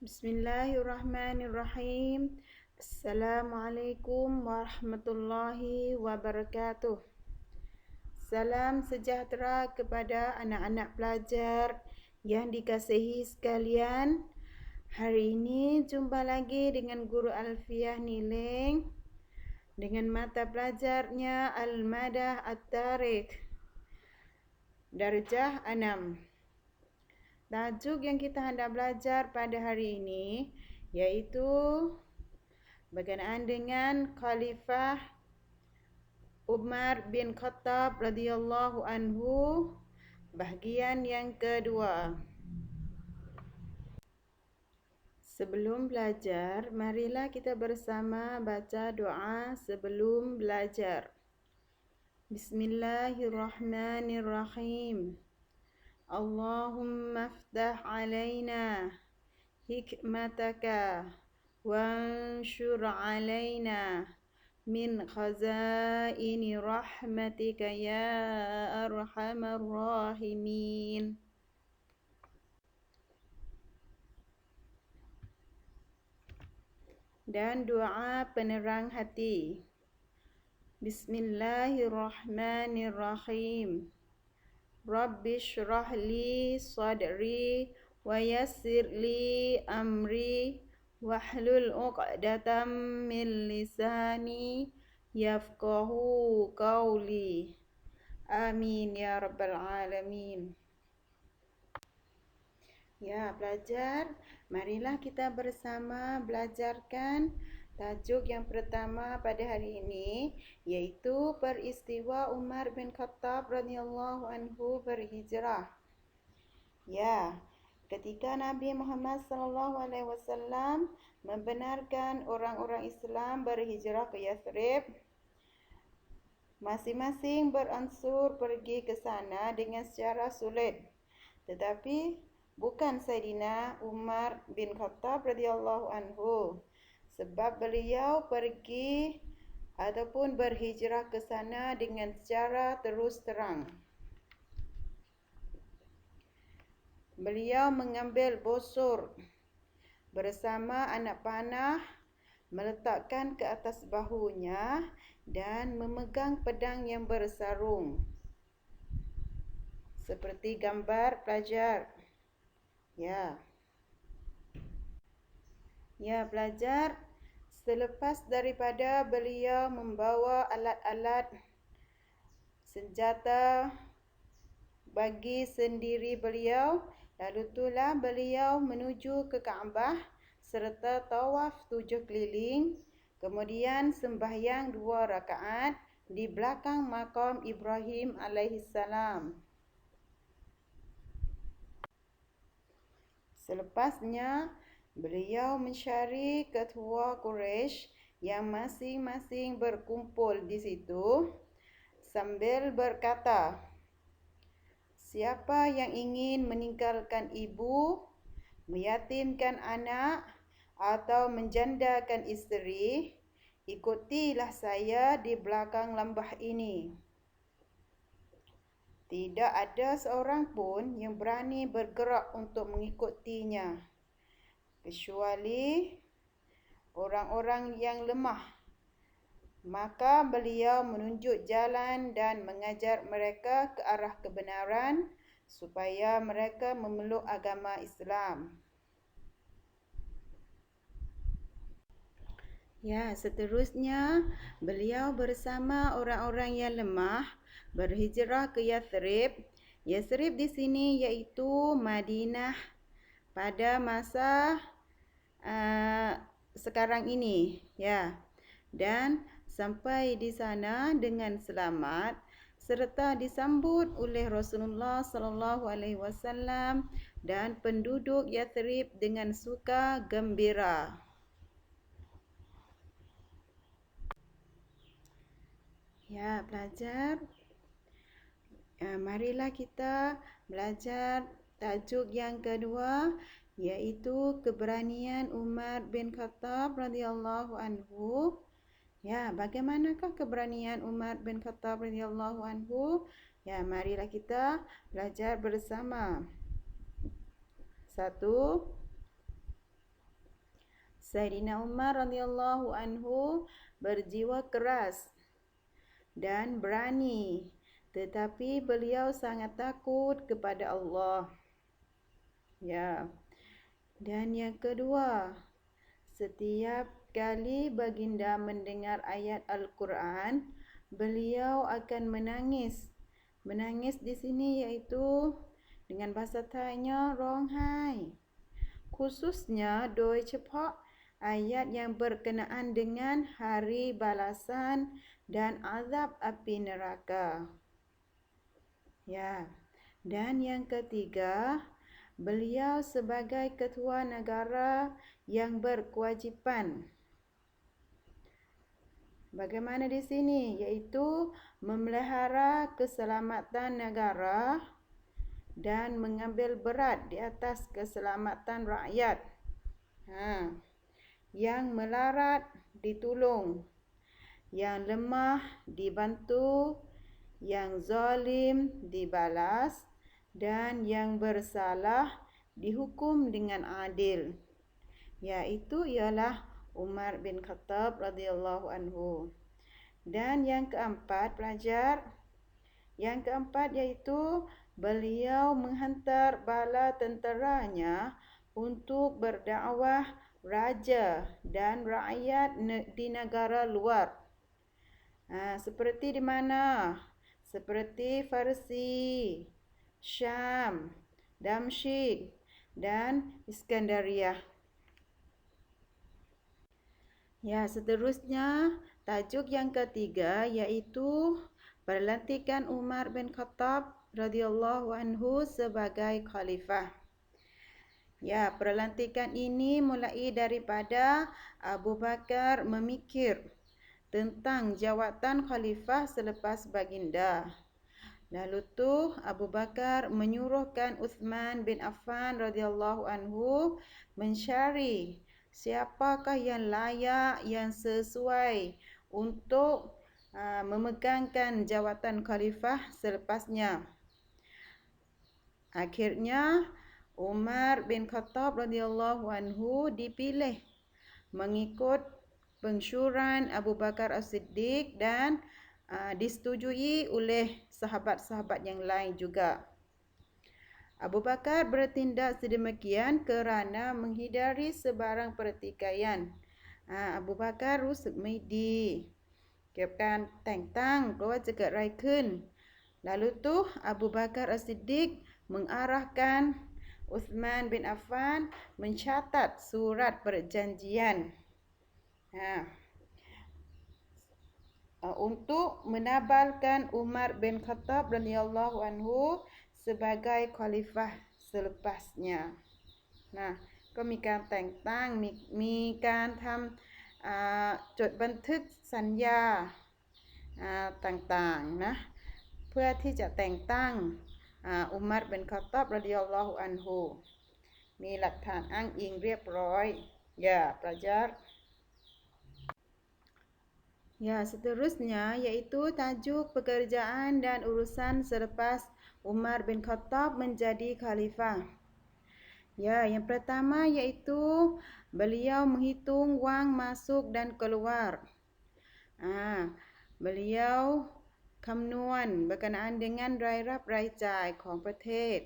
Bismillahirrahmanirrahim. Assalamualaikum warahmatullahi wabarakatuh. Salam sejahtera kepada anak-anak pelajar yang dikasihi sekalian. Hari ini jumpa lagi dengan Guru Alfiah Niling dengan mata pelajarnya Al-Madah At-Tarikh, Darjah 6. Tajuk yang kita hendak belajar pada hari ini iaitu berkenaan dengan Khalifah Umar bin Khattab radhiyallahu anhu, bahagian yang kedua. Sebelum belajar, marilah kita bersama baca doa sebelum belajar. Bismillahirrahmanirrahim. Allahumma aftah alaina hikmataka wanshur alaina min khazaini rahmatika ya arhamar rahimin. Dan doa penerang hati. Bismillahirrahmanirrahim. Rabbi shrah li sadri wa yassir li amri wahlul 'uqdatam min lisani yafqahu qawli. Amin ya rabbal alamin. Ya, pelajar, marilah kita bersama belajarkan tajuk yang pertama pada hari ini, iaitu peristiwa Umar bin Khattab radhiyallahu anhu berhijrah. Ya, ketika Nabi Muhammad SAW membenarkan orang-orang Islam berhijrah ke Yathrib, masing-masing beransur pergi ke sana dengan secara sulit. Tetapi bukan Saidina Umar bin Khattab radhiyallahu anhu, sebab beliau pergi ataupun berhijrah ke sana dengan secara terus terang. Beliau mengambil busur bersama anak panah, meletakkan ke atas bahunya dan memegang pedang yang bersarung. Seperti gambar pelajar. Ya, pelajar, selepas daripada beliau membawa alat-alat senjata bagi sendiri beliau, lalu itulah beliau menuju ke Kaabah serta tawaf 7 keliling, kemudian sembahyang 2 rakaat di belakang makam Ibrahim alaihissalam. Selepasnya, beliau mencari ketua Quraisy yang masing-masing berkumpul di situ sambil berkata, siapa yang ingin meninggalkan ibu, meyatimkan anak atau menjandakan isteri, ikutilah saya di belakang lembah ini. Tidak ada seorang pun yang berani bergerak untuk mengikutinya, kecuali orang-orang yang lemah. Maka beliau menunjuk jalan dan mengajar mereka ke arah kebenaran supaya mereka memeluk agama Islam. Ya, seterusnya beliau bersama orang-orang yang lemah berhijrah ke Yathrib. Yathrib di sini iaitu Madinah pada masa sekarang ini, ya. Dan sampai di sana dengan selamat serta disambut oleh Rasulullah SAW dan penduduk Yathrib dengan suka gembira. Ya, pelajar, marilah kita belajar tajuk yang kedua, iaitu keberanian Umar bin Khattab radhiyallahu anhu. Ya, bagaimanakah keberanian Umar bin Khattab radhiyallahu anhu? Ya, marilah kita belajar bersama. 1. Saidina Umar radhiyallahu anhu berjiwa keras dan berani, tetapi beliau sangat takut kepada Allah. Ya. Dan yang kedua, setiap kali baginda mendengar ayat Al-Quran, beliau akan menangis. Menangis di sini iaitu dengan bahasa Thainya ร้องไห้ khususnya โดยเฉพาะ ayat yang berkenaan dengan hari balasan dan azab api neraka. Ya. Dan yang ketiga, beliau sebagai ketua negara yang berkewajipan. Bagaimana di sini? Iaitu memelihara keselamatan negara dan mengambil berat di atas keselamatan rakyat. Yang melarat ditolong, yang lemah dibantu, yang zalim dibalas, dan yang bersalah dihukum dengan adil. Iaitu ialah Umar bin Khattab radhiyallahu anhu. Dan yang keempat, pelajar, yang keempat iaitu beliau menghantar bala tenteranya untuk berdakwah raja dan rakyat di negara luar. Seperti di mana? Seperti Farsi, Syam, Damsyik, dan Iskandariyah. Ya, seterusnya tajuk yang ketiga iaitu pelantikan Umar bin Khattab radhiyallahu anhu sebagai khalifah. Ya, pelantikan ini mulai daripada Abu Bakar memikir tentang jawatan khalifah selepas baginda. Lalu tu Abu Bakar menyuruhkan Uthman bin Affan radhiyallahu anhu mencari siapakah yang layak, yang sesuai untuk memegangkan jawatan khalifah selepasnya. Akhirnya Umar bin Khattab radhiyallahu anhu dipilih mengikut pensyuran Abu Bakar As-Siddiq dan disetujui oleh sahabat-sahabat yang lain juga. Abu Bakar bertindak sedemikian kerana menghindari sebarang pertikaian. Abu Bakar รู้สึกไม่ดีเกี่ยวกับการแต่งตั้งเพราะว่าจะเกิดอะไรขึ้น Lalu tu Abu Bakar As-Siddiq mengarahkan Uthman bin Affan mencatat surat perjanjian untuk menabalkan Umar bin Khattab radhiyallahu anhu sebagai khalifah selepasnya. ก็มีการแต่งตั้งมีการทำจดบันทึกสัญญาต่างๆนะเพื่อที่จะแต่งตั้งอุมัรบินคอฏฏอบรอฎิยัลลอฮุอันฮุมีหลักฐานอ้างอิงเรียบร้อย Ya, pelajar. Ya, seterusnya iaitu tajuk pekerjaan dan urusan selepas Umar bin Khattab menjadi khalifah. Ya, yang pertama iaitu beliau menghitung wang masuk dan keluar. Beliau kemnuan berkenaan dengan raya-rayaจ่าย ของประเทศ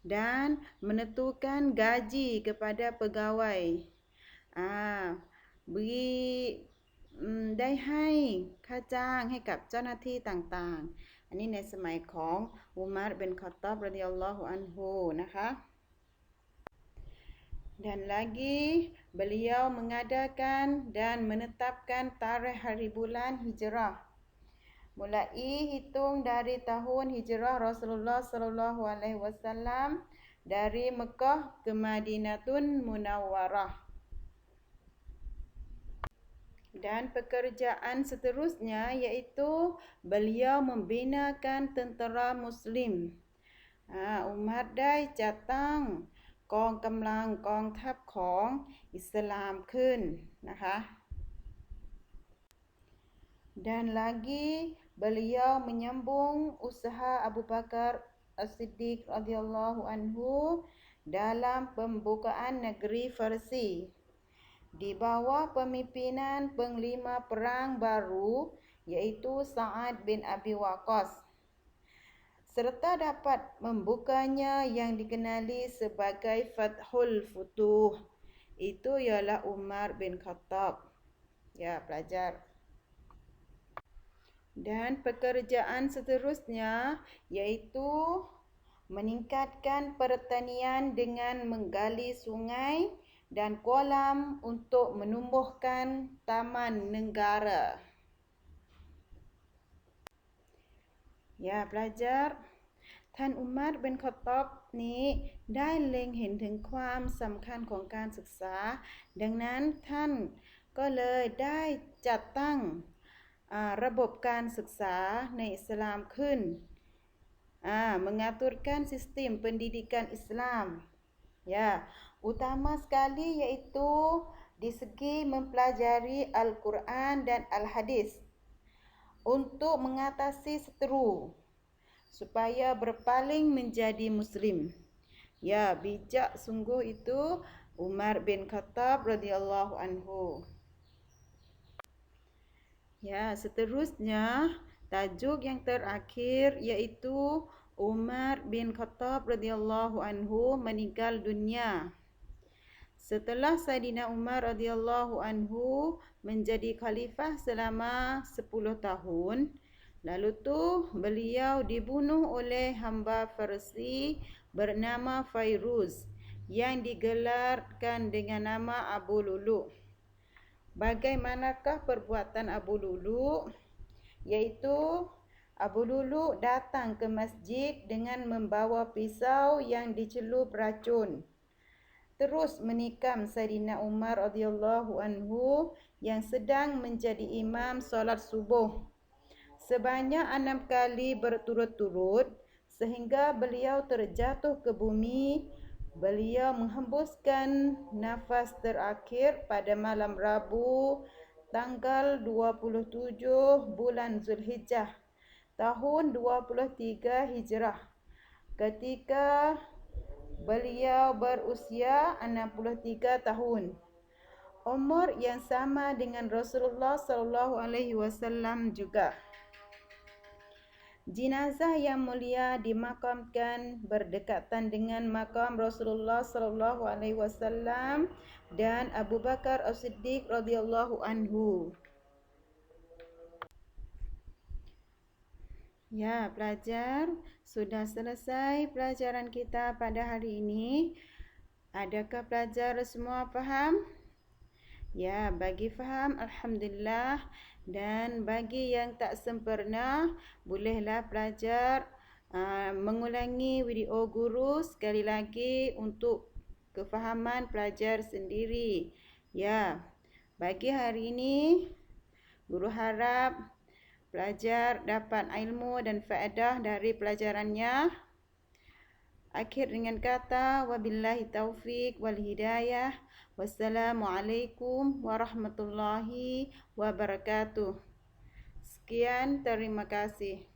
dan menentukan gaji kepada pegawai. ได้ให้ค่าจ้างให้กับเจ้าหน้าที่ต่างๆ อันนี้ในสมัยของอุมัรบินคอฏฏอบรอฎิยัลลอฮุอันฮุนะคะ Dan lagi beliau mengadakan dan menetapkan tarikh hari bulan hijrah. Mulai hitung dari tahun hijrah Rasulullah sallallahu alaihi wasallam dari Mekah ke Madinatun Munawwarah. Dan pekerjaan seterusnya iaitu beliau membinakan tentera Muslim. Umar ได้จัดตั้งกองกำลังกองทัพของอิสลามขึ้นนะคะ Dan lagi beliau menyambung usaha Abu Bakar As-Siddiq radhiyallahu anhu dalam pembukaan negeri Farsi. di bawah pemimpinan panglima perang baru iaitu Sa'ad bin Abi Waqqas, serta dapat membukanya yang dikenali sebagai Fathul Futuh. Itu ialah Umar bin Khattab. Ya, pelajar. Dan pekerjaan seterusnya iaitu meningkatkan pertanian dengan menggali sungai dan kolam untuk menumbuhkan taman negara. Ya, pelajar.ท่านอุมัรบินคอฏฏอบนี้ได้เล็งเห็นถึงความสำคัญของการศึกษาดังนั้นท่านก็เลยได้จัดตั้งระบบการศึกษาในอิสลามขึ้นmengaturkan sistem pendidikan Islam. Ya, utama sekali iaitu di segi mempelajari Al-Quran dan Al-Hadis untuk mengatasi seteru supaya berpaling menjadi Muslim. Ya, bijak sungguh itu Umar bin Khattab radhiyallahu anhu. Ya, seterusnya tajuk yang terakhir iaitu Umar bin Khattab radhiyallahu anhu meninggal dunia. Setelah Saidina Umar radhiyallahu anhu menjadi khalifah selama 10 tahun, lalu tu beliau dibunuh oleh hamba Farsi bernama Fairuz yang digelarkan dengan nama Abu Lulu'. Bagaimanakah perbuatan Abu Lulu'? Iaitu Abu Lulu' datang ke masjid dengan membawa pisau yang dicelup racun, terus menikam Saidina Umar radhiyallahu anhu yang sedang menjadi imam solat subuh sebanyak 6 kali berturut-turut sehingga beliau terjatuh ke bumi. Beliau menghembuskan nafas terakhir pada malam Rabu tanggal 27 bulan Zulhijjah tahun 23 Hijrah ketika beliau berusia 63 tahun. Umur yang sama dengan Rasulullah sallallahu alaihi wasallam juga. Jenazah yang mulia dimakamkan berdekatan dengan makam Rasulullah sallallahu alaihi wasallam dan Abu Bakar As-Siddiq radhiyallahu anhu. Ya, pelajar, sudah selesai pelajaran kita pada hari ini. Adakah pelajar semua faham? Ya, bagi faham alhamdulillah, dan bagi yang tak sempurna bolehlah pelajar mengulangi video guru sekali lagi untuk kefahaman pelajar sendiri. Ya, bagi hari ini guru harap pelajar dapat ilmu dan faedah dari pelajarannya. Akhir dengan kata wabillahi taufiq wal hidayah. Wassalamualaikum warahmatullahi wabarakatuh. Sekian, terima kasih.